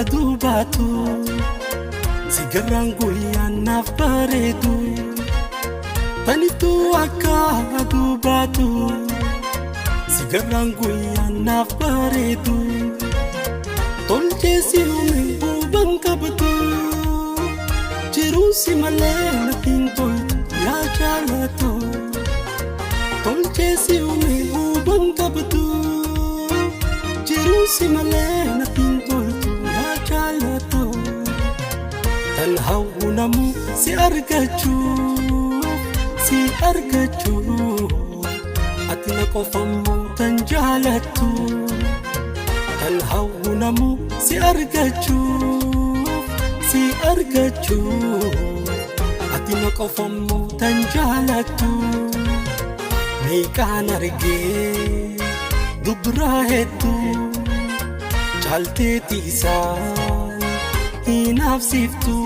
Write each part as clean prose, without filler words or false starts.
aduu baatu sigarraan guyyaan naaf bareedu tanittuu akka aduu baatu sigarraan guyyaan naaf bareedu tolchee si uume huban qabdu jiruu si malee natiin toltu yaa jaalatu tolchee si uume huban qabdu jiruu si malee natiin toltu yaa jaalatu tan hawwunamu si argachuu ati na qofammoo tan jaalatu tan hawwunamu si argachuu ati na qofammoo tan jaalatu meeqaan argee dubraa hedduu caalteeti isaan hin hafsiftu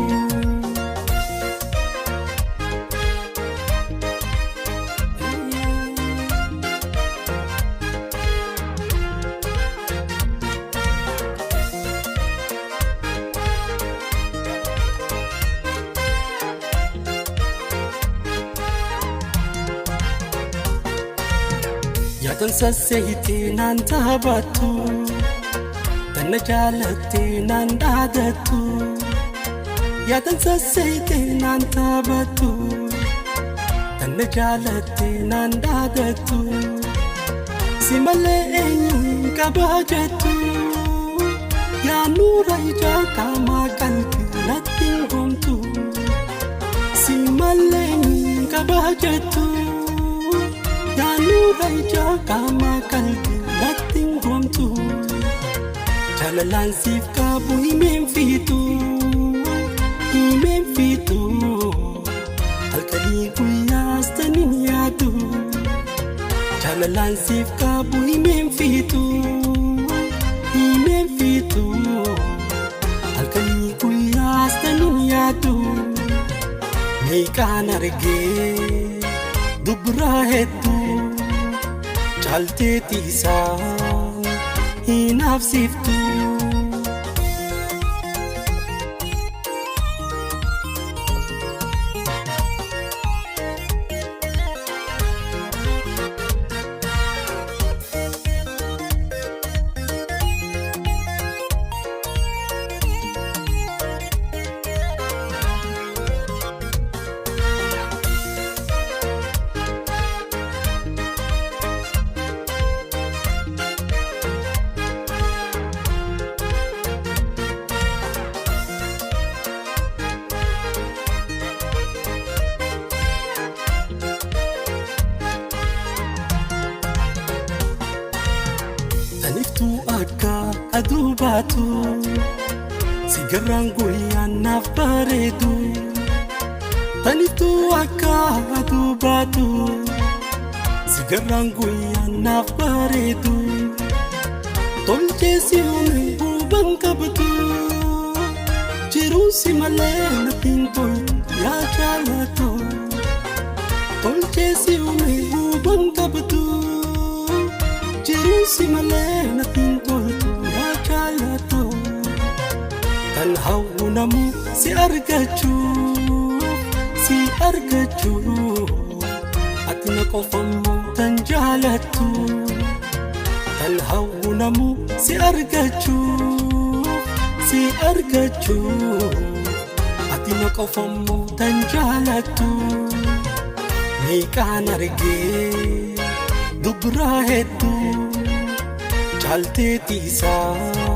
yaatan sasseeyitee naan taphatu tanna jaalattee naan dhaadatu yaatan sasseeyitee naan taphatu tanna jaalattee naan dhaadatu si malee eenyuun kabajatu yaa nuura ijaa qaamaa qalbii natti gomtu si malee eenyuun kabajatu yaa nuura ijaa qaamaa qalbii natti gomtu jaalalaan siif qabu himeen fiitu halkanii guyyaas tanin yaadu jaalalaan siif qabu himeen fiitu halkanii guyyaas tanin yaadu meeqaan argee dubraa hedduu caalteeti isaan hin hafsiftu taniftuu akka aduu baatu sigarraan guyyaan naaf bareedu taniftuu akka aduu baatu sigarraan guyyaan naaf bareedu tolchee si uume huban qabdu jiruu si malee natiin toltu yaa jaalatu tolchee si uume huban qabdu jiruu si malee natiin toltu yaa jaalatu tan hawwunamu si argachuu ati na qofammoo tan jaalatu tan hawwunamu si argachuu ati na qofammoo tan jaalatu meeqaan argee dubraa hedduu caalteeti isaan